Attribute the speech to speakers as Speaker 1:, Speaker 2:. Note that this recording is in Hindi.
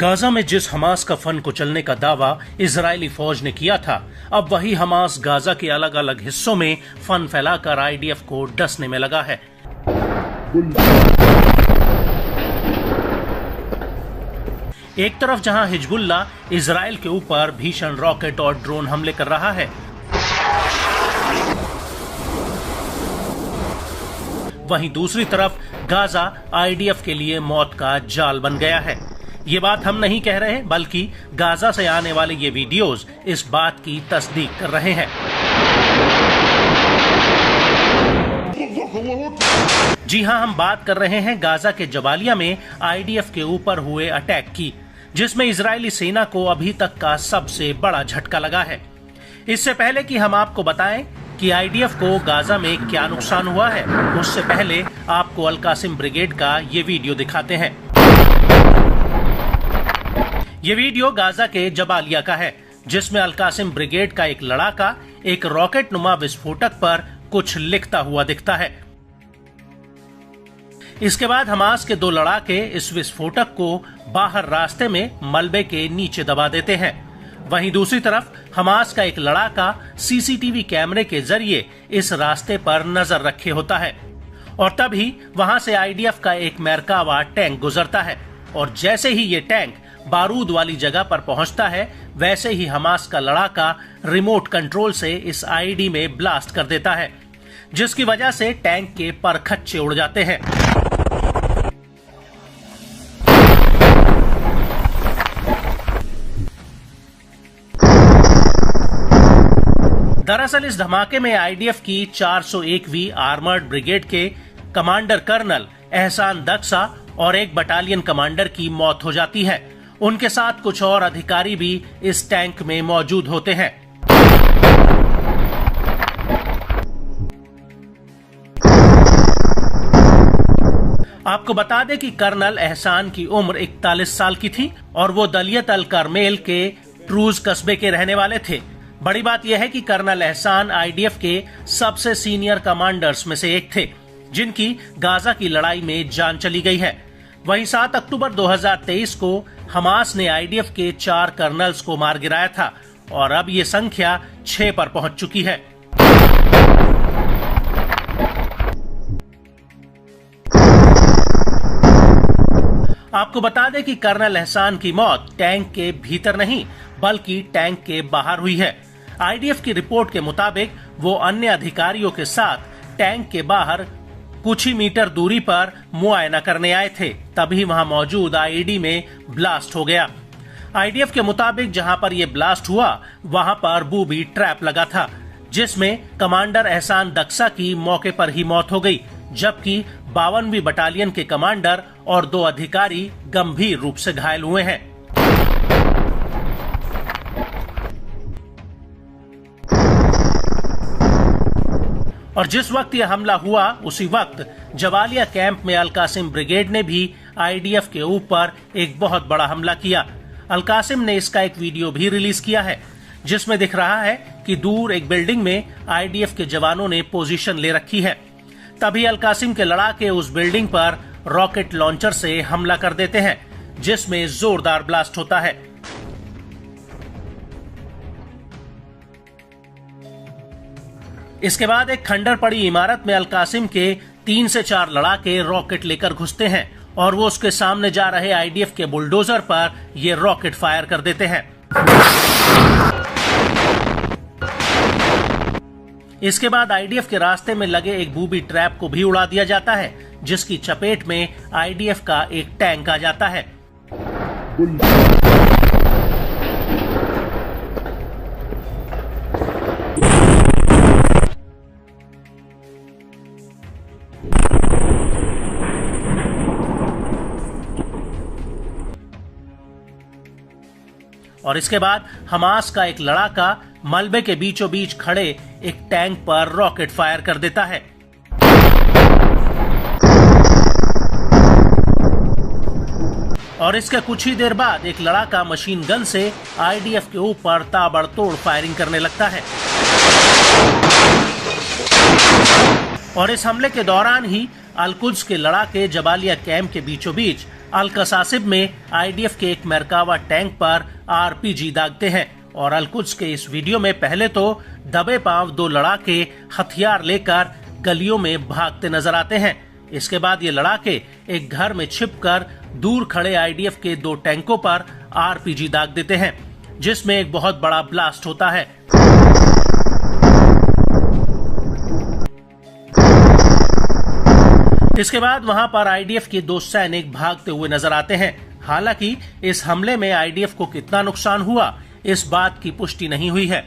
Speaker 1: गाजा में जिस हमास का फन कुचलने का दावा इजरायली फौज ने किया था, अब वही हमास गाजा के अलग अलग हिस्सों में फन फैलाकर आईडीएफ को डसने में लगा है। एक तरफ जहां हिजबुल्ला इजराइल के ऊपर भीषण रॉकेट और ड्रोन हमले कर रहा है, वहीं दूसरी तरफ गाजा आईडीएफ के लिए मौत का जाल बन गया है। ये बात हम नहीं कह रहे, बल्कि गाजा से आने वाले ये वीडियोस इस बात की तस्दीक कर रहे हैं। जी हां, हम बात कर रहे हैं गाजा के जबालिया में आईडीएफ के ऊपर हुए अटैक की, जिसमें इजरायली सेना को अभी तक का सबसे बड़ा झटका लगा है। इससे पहले कि हम आपको बताएं कि आईडीएफ को गाजा में क्या नुकसान हुआ है, उससे पहले आपको अल कासिम ब्रिगेड का ये वीडियो दिखाते हैं। ये वीडियो गाजा के जबालिया का है, जिसमें अल कासिम ब्रिगेड का एक लड़ाका एक रॉकेट नुमा विस्फोटक पर कुछ लिखता हुआ दिखता है। इसके बाद हमास के दो लड़ाके इस विस्फोटक को बाहर रास्ते में मलबे के नीचे दबा देते हैं। वहीं दूसरी तरफ हमास का एक लड़ाका सीसीटीवी कैमरे के जरिए इस रास्ते पर नजर रखे होता है, और तभी वहां से आईडीएफ का एक मैरकावा टैंक गुजरता है, और जैसे ही ये टैंक बारूद वाली जगह पर पहुंचता है, वैसे ही हमास का लड़ाका रिमोट कंट्रोल से इस आईडी में ब्लास्ट कर देता है, जिसकी वजह से टैंक के परखच्चे उड़ जाते हैं। दरअसल इस धमाके में आईडीएफ की 401वीं आर्मर्ड ब्रिगेड के कमांडर कर्नल एहसान दक्सा और एक बटालियन कमांडर की मौत हो जाती है। उनके साथ कुछ और अधिकारी भी इस टैंक में मौजूद होते हैं। आपको बता दें कि कर्नल एहसान की उम्र 41 साल की थी और वो दलियत अल करमेल के ट्रूज कस्बे के रहने वाले थे। बड़ी बात यह है कि कर्नल एहसान आईडीएफ के सबसे सीनियर कमांडर्स में से एक थे, जिनकी गाजा की लड़ाई में जान चली गई है। वहीं 7 अक्टूबर 2023 को हमास ने आईडीएफ के 4 कर्नल्स को मार गिराया था, और अब ये संख्या 6 पर पहुंच चुकी है। आपको बता दें कि कर्नल एहसान की मौत टैंक के भीतर नहीं, बल्कि टैंक के बाहर हुई है। आईडीएफ की रिपोर्ट के मुताबिक वो अन्य अधिकारियों के साथ टैंक के बाहर कुछ ही मीटर दूरी पर मुआयना करने आए थे, तभी वहां मौजूद आईडी में ब्लास्ट हो गया। आईडीएफ के मुताबिक जहां पर यह ब्लास्ट हुआ, वहां पर बूबी ट्रैप लगा था, जिसमें कमांडर एहसान दक्सा की मौके पर ही मौत हो गई, जबकि 52वीं बटालियन के कमांडर और 2 अधिकारी गंभीर रूप से घायल हुए हैं। और जिस वक्त यह हमला हुआ, उसी वक्त जबालिया कैंप में अल कासिम ब्रिगेड ने भी आईडीएफ के ऊपर एक बहुत बड़ा हमला किया। अल कासिम ने इसका एक वीडियो भी रिलीज किया है, जिसमें दिख रहा है कि दूर एक बिल्डिंग में आईडीएफ के जवानों ने पोजीशन ले रखी है। तभी अल कासिम के लड़ाके उस बिल्डिंग पर रॉकेट लॉन्चर से हमला कर देते हैं, जिसमें जोरदार ब्लास्ट होता है। इसके बाद एक खंडर पड़ी इमारत में अल कासिम के 3 से 4 लड़ाके रॉकेट लेकर घुसते हैं, और वो उसके सामने जा रहे आईडीएफ के बुलडोजर पर ये रॉकेट फायर कर देते हैं। इसके बाद आईडीएफ के रास्ते में लगे एक बूबी ट्रैप को भी उड़ा दिया जाता है, जिसकी चपेट में आईडीएफ का एक टैंक आ जाता है। और इसके बाद हमास का एक लड़ाका मलबे के बीचों बीच खड़े एक टैंक पर रॉकेट फायर कर देता है। और इसके कुछ ही देर बाद एक लड़ाका मशीन गन से आईडीएफ के ऊपर ताबड़तोड़ फायरिंग करने लगता है। और इस हमले के दौरान ही अल-कुद्स के लड़ाके जबालिया कैंप के बीचों बीच अल कसासिब में आईडीएफ के एक मरकावा टैंक पर आरपीजी दागते हैं और अल कुद्स के इस वीडियो में पहले तो दबे पांव 2 लड़ाके हथियार लेकर गलियों में भागते नजर आते हैं। इसके बाद ये लड़ाके एक घर में छिपकर दूर खड़े आईडीएफ के 2 टैंकों पर आरपीजी दाग देते हैं, जिसमें एक बहुत बड़ा ब्लास्ट होता है। इसके बाद वहां पर आईडीएफ के 2 सैनिक भागते हुए नजर आते हैं। हालांकि इस हमले में आईडीएफ को कितना नुकसान हुआ, इस बात की पुष्टि नहीं हुई है।